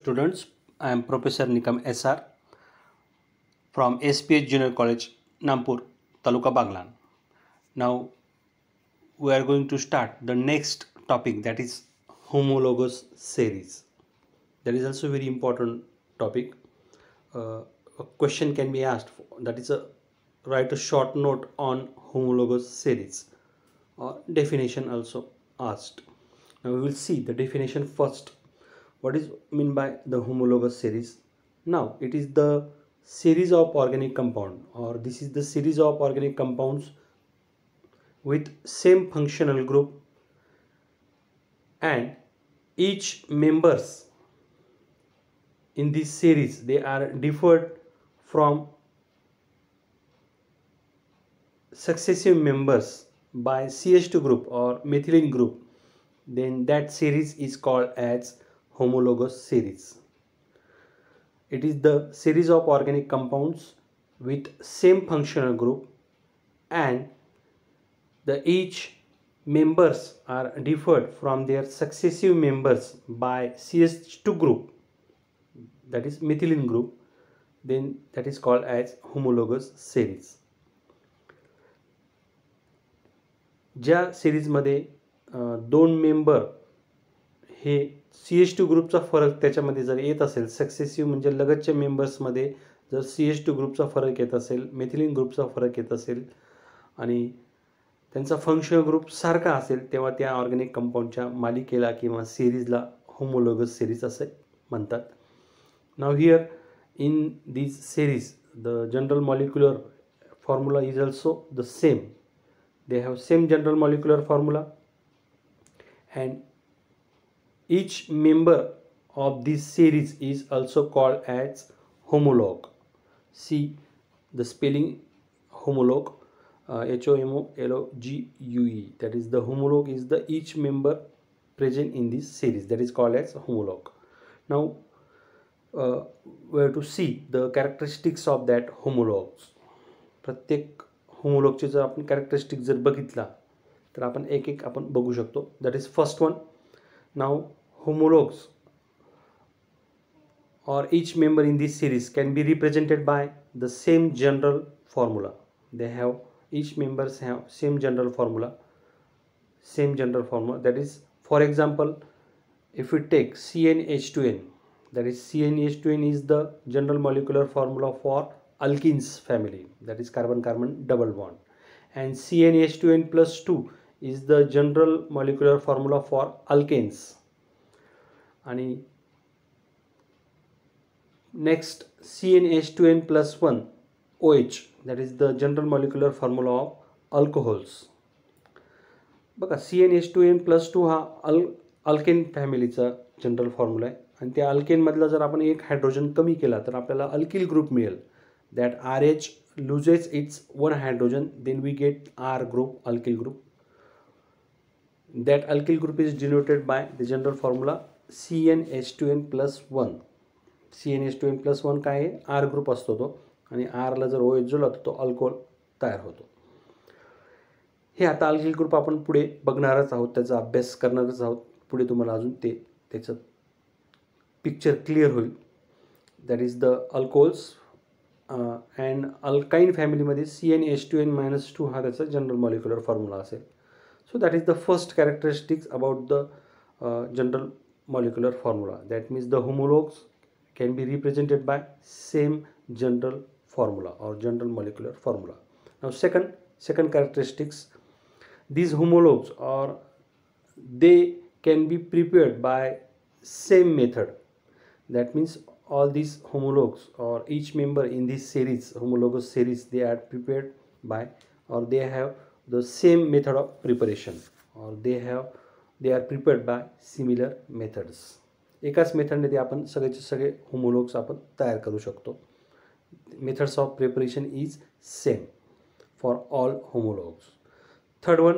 Students, I am Professor Nikam SR from SPH Junior College, Nampur, Taluka Baglan. Now we are going to start the next topic, that is homologous series. That is also very important topic. A question can be asked, that is write a short note on homologous series, or definition also asked. Now we will see the definition first. What is meant by the homologous series? Now it is the series of organic compound, or this is the series of organic compounds with same functional group, and each members in this series, they are differed from successive members by CH2 group or methylene group. Then that series is called as homologous series. It is the series of organic compounds with same functional group, and the each members are differed from their successive members by CH2 group, that is methylene group. Then that is called as homologous series. ज्या सिरीजमध्ये दोन member हे CH2 ग्रुपचा फरक त्याच्यामध्ये जर येत असेल, सक्सेसिव्ह म्हणजे लगतच्या मेंबर्समध्ये जर CH2 ग्रुपचा फरक येत असेल, मेथिलीन ग्रुपचा फरक येत असेल आणि त्यांचा फंक्शनल ग्रुप सारखा असेल, तेव्हा त्या ऑर्गॅनिक कंपाऊंडच्या मालिकेला किंवा सिरीजला होमोलोगस सिरीज असे म्हणतात. Now here in this series the general molecular formula is also the same. They have same general molecular formula, and each member of this series is also called as homologue. See the spelling homologue, HOMOLOGUE, that is the homologue is the each member present in this series, that is called as homologue. Now we have to see the characteristics of that homologues. प्रत्येक होमोलॉगचे जर आपण characteristic जर बघितला तर आपण एक एक आपण बघू शकतो. That is first one. Now homologues or each member in this series can be represented by the same general formula. They have, each members have same general formula. That is, for example, if we take CnH2n, that is CnH2n is the general molecular formula for alkenes family, that is carbon-carbon double bond, and CnH2n plus 2 is the general molecular formula for alkanes. आणि next CnH2n plus 1 OH, that is the general molecular formula of alcohols. बघा CnH2n plus 2 हा alkane फॅमिलीचा general formula आहे, आणि त्या अल्केनमधला जर आपण एक हायड्रोजन कमी केला तर आपल्याला अल्किल ग्रुप मिळेल. That RH loses its one hydrogen, then we get R group, alkyl group. That alkyl group is denoted by the general formula CnH2n plus 1. CnH2n plus 1 काय आहे, R ग्रुप असतो तो, आणि R ला जर OH जोडला तर तो अल्कोहोल तयार होतो. हे आता अल्किल ग्रुप आपण पुढे बघणारच आहोत, त्याचा अभ्यास करणारच आहोत. पुढे तुम्हाला अजून त्याचं पिक्चर क्लिअर होईल. That is the alcohols. And alkyne फॅमिलीमध्ये CnH2n minus 2 हा त्याचा जनरल मॉलिक्युलर फॉर्म्युला असेल. So that is the first characteristics about the general molecular formula. That means the homologues can be represented by same general formula or general molecular formula. Now second characteristics, these homologues are, they can be prepared by same method. That means all these homologues or each member in this series, homologous series, they are prepared by, or they have the same method of preparation, or they are prepared by similar methods. एकाच मेथडने ते आपण सगळेचे सगळे homologs आपण तयार करू शकतो. Methods of preparation is same for all homologs. Third one,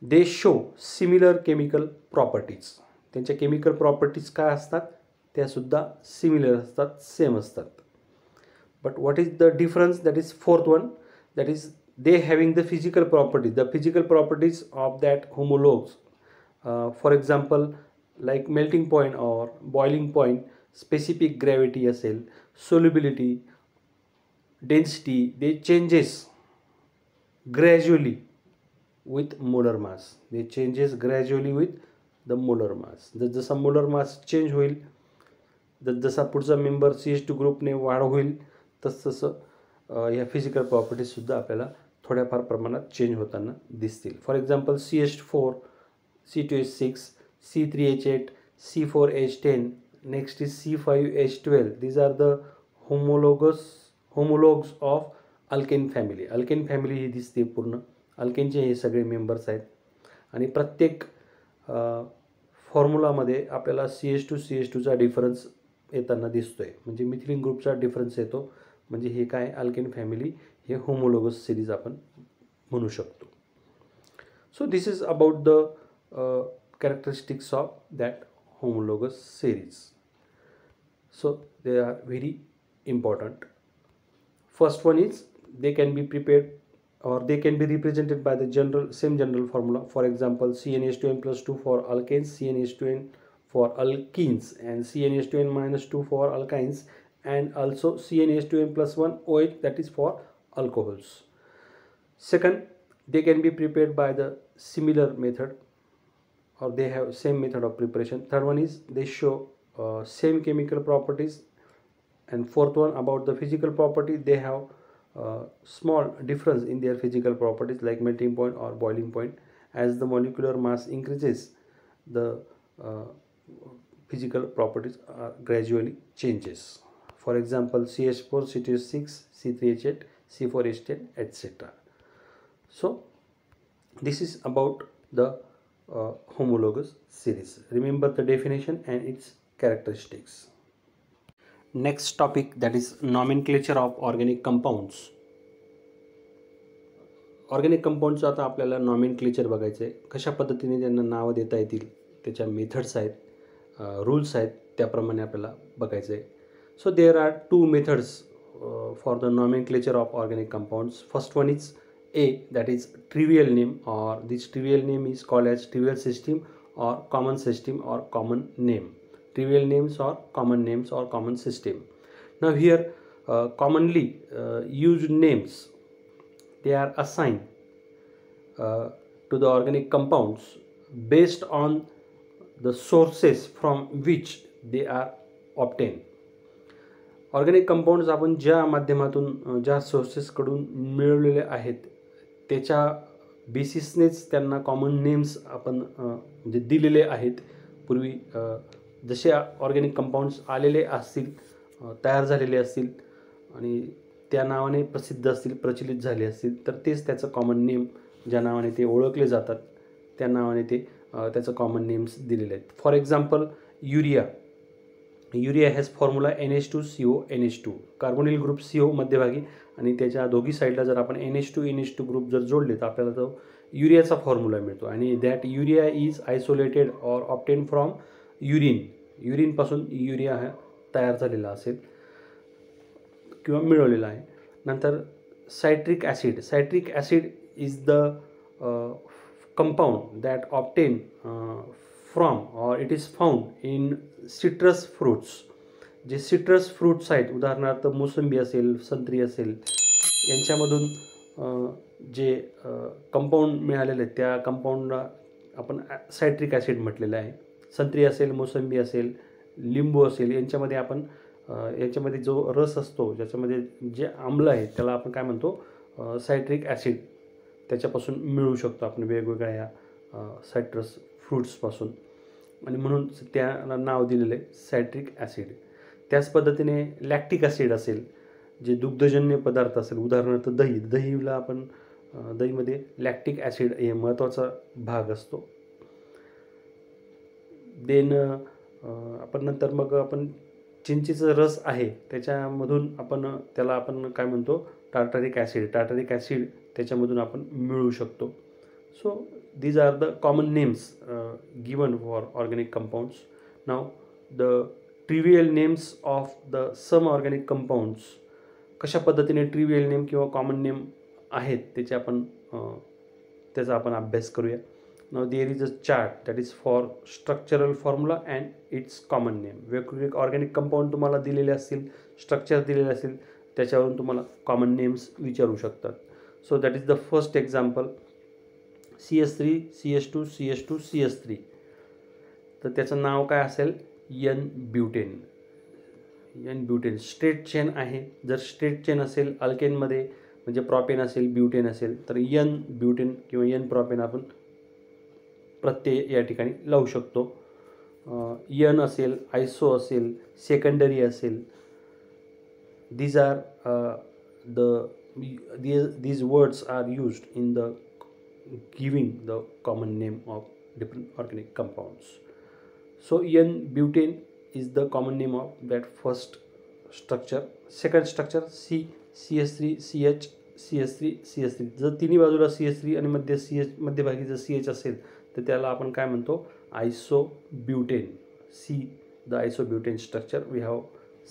they show similar chemical properties. त्यांच्या chemical properties काय असतात, त्या सुद्धा सिमिलर असतात, सेम असतात. But what is the difference, that is fourth one, that is they having the physical properties of that homologs. For example, like melting point or boiling point, specific gravity असेल, solubility, density, they changes gradually with molar mass. They changes gradually with the molar mass. जसा molar mass change होईल, जसा पुढचा member CH2 ग्रुपने वाढ होईल, तसं ह्या फिजिकल प्रॉपर्टीजसुद्धा आपल्याला थोड्याफार प्रमाणात चेंज होताना दिसतील. For example CH4, C2H6, C3H8, C4H10, next is C5H12. These are the homologs of alkane family. Alkane family ही दिसते पूर्ण. अल्केनचे हे सगळे मेंबर्स आहेत आणि प्रत्येक फॉर्म्युलामध्ये आपल्याला CH2चा डिफरन्स येताना दिसतोय. म्हणजे मिथिलीन ग्रुपचा डिफरन्स येतो. म्हणजे हे काय, अल्केन फॅमिली हे होमोलोगस सिरीज आपण म्हणू शकतो. So this is about the characteristics of that homologous series. So they are very important. First one is they can be prepared or they can be represented by the same general formula. For example, CnH2n plus 2 for alkanes, CnH2n for alkenes, and CnH2n minus 2 for alkynes, and also CnH2n plus 1 OH, that is for alcohols. Second, they can be prepared by the similar method, or they have same method of preparation. Third one is they show same chemical properties. And fourth one, about the physical property, they have small difference in their physical properties like melting point or boiling point. As the molecular mass increases, the physical properties gradually changes. For example, CH4, C2H6, C3H8, C4H10, etc. So this is about the homologous series. Remember the definition and its characteristics. Next topic, that is nomenclature of organic compounds. Organic कंपाऊंडचं आता आपल्याला nomenclature बघायचं आहे. कशा पद्धतीने त्यांना नावं देता येतील, त्याच्या मेथड्स आहेत, रूल्स आहेत, त्याप्रमाणे आपल्याला बघायचं आहे. So there are 2 methods for the nomenclature of organic compounds. First one is A, that is trivial name, or this trivial name is called as trivial system or common system or common name. Trivial names or common names or common system. Now here commonly used names, they are assigned to the organic compounds based on the sources from which they are obtained. Organic compounds आपण ज्या माध्यमातून ज्या सोर्सेसकडून मिळवलेले आहेत त्याच्या बेसिसनेच त्यांना common names आपण म्हणजे दिलेले आहेत. पूर्वी जसे ऑर्गॅनिक कंपाऊंड्स आलेले असतील, तयार झालेले असतील आणि त्या नावाने प्रसिद्ध असतील, प्रचलित झाले असतील, तर तेच त्याचं कॉमन नेम, ज्या नावाने ते ओळखले जातात त्या नावाने ते त्याचं कॉमन नेम्स दिलेले आहेत. For example urea. Urea has formula NH2CO NH2, carbonyl group CO मध्यभागी आणि त्याच्या दोघी साईडला जर आपण NH2 ग्रुप जर जोडले तर आपल्याला तो युरियाचा फॉर्म्युला मिळतो. आणि that urea is isolated or obtain from urine. युरिनपासून युरिया हा तयार झालेला असेल किंवा मिळवलेला आहे. नंतर citric acid. Citric acid is the compound that obtain from or it is found in citrus fruits. जे सिट्रस फ्रूट्स आहेत, उदाहरणार्थ मोसंबी असेल, संत्री असेल, यांच्यामधून जे कंपाऊंड मिळालेले आहेत त्या कंपाऊंडला आपण सायट्रिक ॲसिड म्हटलेलं आहे. संत्री असेल, मोसंबी असेल, लिंबू असेल, यांच्यामध्ये आपण याच्यामध्ये जो रस असतो, ज्याच्यामध्ये जे आम्ल आहे त्याला आपण काय म्हणतो, सायट्रिक ॲसिड त्याच्यापासून मिळू शकतो आपण वेगवेगळ्या या सायट्रस फ्रूट्सपासून, आणि म्हणून त्याला नाव दिलेलं आहे सायट्रिक ॲसिड. त्याच पद्धतीने लॅक्टिक ॲसिड असेल, जे दुग्धजन्य पदार्थ असेल, उदाहरणार्थ दही. दहीला आपण दहीमध्ये लॅक्टिक ॲसिड हे महत्त्वाचा भाग असतो. देन आपण नंतर मग आपण चिंचेचा रस आहे त्याच्यामधून आपण त्याला आपण काय म्हणतो, टार्टरिक ॲसिड. टार्टरिक ॲसिड त्याच्यामधून आपण मिळवू शकतो. So these are the common names given for organic compounds. Now the trivial names of the some organic compounds, कशा पद्धतीने ट्रिवियल नेम किंवा कॉमन नेम आहेत त्याचा आपण अभ्यास करूया. Now there is a chart that is for structural formula and its common name. वेगवेगळे organic compound तुम्हाला दिलेले असतील, स्ट्रक्चर दिलेले असेल, त्याच्यावरून तुम्हाला कॉमन नेम्स विचारू शकतात. So that is the first example, CS3 CS2 CS2 CS3. तर त्याचं नाव काय असेल, n butane. N butane straight chain आहे. जर स्ट्रेट चेन असेल अल्केनमध्ये, म्हणजे प्रॉपेन असेल ब्युटेन असेल, तर एन ब्युटेन किंवा एन प्रॉपेन आपण प्रत्यय या ठिकाणी लावू शकतो. एन असेल, आयसो असेल, सेकंडरी असेल, these are these words are used in the giving the common name of different organic compounds. So N-butane is the common name of that first structure. Second structure CS3 CH CS3 CS3. जर तिन्ही बाजूला CS3 आणि मध्यभागी जर CH असेल तर त्याला आपण काय म्हणतो, isobutane. See the isobutane structure we have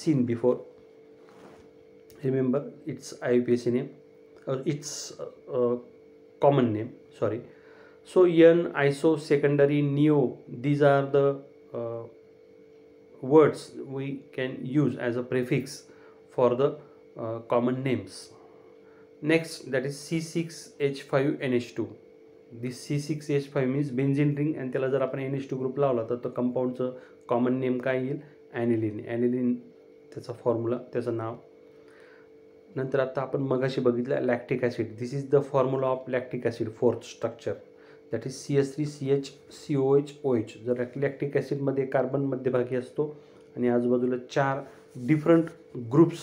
seen before. Remember its IUPAC name or its common name, sorry. So N, iso, secondary, neo, these are the words we can use as a prefix for the common names. Next, that is C6H5NH2. This C6H5 means benzene ring, and त्याला जर आपण NH2 group लावला तर तो कंपाऊंडचं common name काय येईल, ॲनिलीन. ॲनिलीन त्याचा formula, त्याचं नाव. नंतर आता आपण मगाशी बघितलं lactic acid. This is the formula of lactic acid, fourth structure, that is CS3CH COH OH. जर लॅक्टिक ॲसिडमध्ये कार्बन मध्यभागी असतो आणि आजूबाजूला 4 डिफरंट ग्रुप्स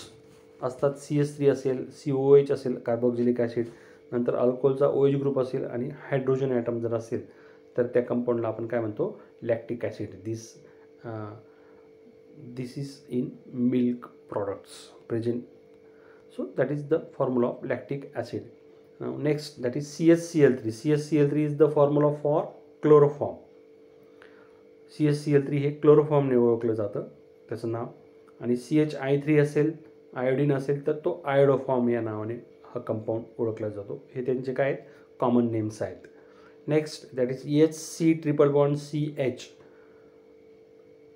असतात. CS3 असेल, COH असेल कार्बोक्सिलिक ॲसिड, नंतर अल्कोहोलचा OH ग्रुप असेल आणि हायड्रोजन ॲटम जर असेल तर त्या कंपाऊंडला आपण काय म्हणतो, lactic acid. This is in milk products present. So that is the formula of lactic acid. Now next, that is CHCl3. CHCl3 is the formula for chloroform. CHCl3 हे क्लोरोफॉर्मने ओळखलं जातं त्याचं नाव. आणि CHI3 असेल, आयोडीन असेल तर तो आयोडोफॉर्म या नावाने हा कंपाऊंड ओळखला जातो. हे त्यांचे काय आहेत, कॉमन नेम्स आहेत. Next, that is HC triple bond CH.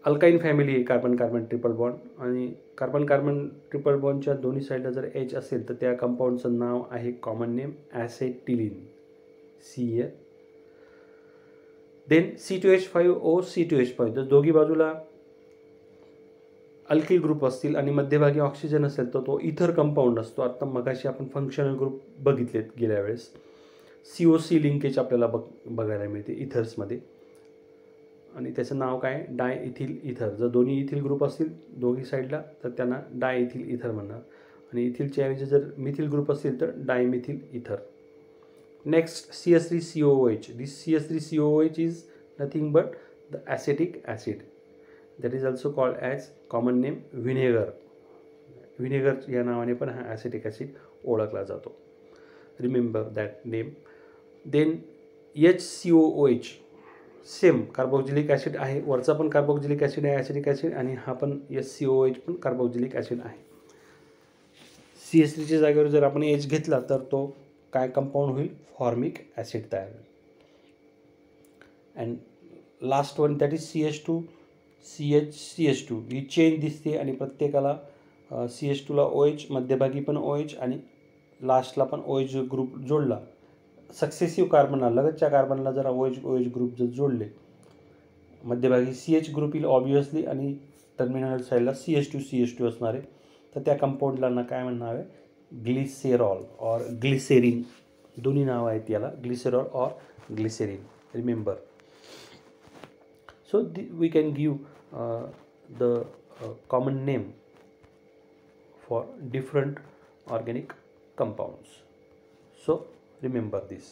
अल्काईन family आहे, कार्बन कार्बन ट्रिपल बॉन्ड, आणि कार्बन कार्बन ट्रिपल बॉन्डच्या दोन्ही साईडला जर H असेल तर त्या कंपाऊंडचं नाव आहे common name acetylene, CA. Then C2H5O C2H5. जर दोघी बाजूला अल्किल ग्रुप असतील आणि मध्यभागी ऑक्सिजन असेल तर तो इथर कंपाऊंड असतो. आता मगाशी आपण फंक्शनल ग्रुप बघितलेत गेल्या वेळेस. COC लिंकेज आपल्याला बघायला मिळते इथर्समध्ये, आणि त्याचं नाव काय, डाय इथिल इथर. जर दोन्ही इथिल ग्रुप असतील दोघी साईडला तर त्यांना डाय इथिल इथर म्हणणार, आणि इथिलच्या ऐवजी जर मिथिल ग्रुप असतील तर dimethyl ether. Next, CS3COOH. This CS3COOH is nothing but the acetic acid. That is also called as common name vinegar. Vinegar या नावाने पण हा ॲसेटिक ॲसिड ओळखला जातो. Remember that name. Then HCOOH. Same carboxylic acid आहे, वरचा पण carboxylic acid आहे ॲसिटिक ॲसिड, आणि हा पण SCOOH पण कार्बोक्सिलिक ॲसिड आहे. CS3च्या जागेवर जर आपण H घेतला तर तो काय कंपाऊंड होईल, फॉर्मिक ॲसिड तयार होईल. And last one, that is CH2 CH CH2. He chain दिसते आणि प्रत्येकाला CH2ला OH, मध्यभागी पण OH आणि लास्टला पण OH ग्रुप जोडला. सक्सेसिव्ह कार्बनला, लगतच्या कार्बनला जर OH ग्रुप जर जोडले, मध्यभागी CH ग्रुप येईल ऑब्वियसली आणि टर्मिनल साईडला CH2 असणार आहे, तर त्या कंपाऊंडला ना काय म्हणणार आहे, ग्लिसेरॉल और ग्लिसेरिन. दोन्ही नावं आहेत याला, ग्लिसेरॉल और glycerin. Remember. So we can give the common name for different organic compounds. So remember this.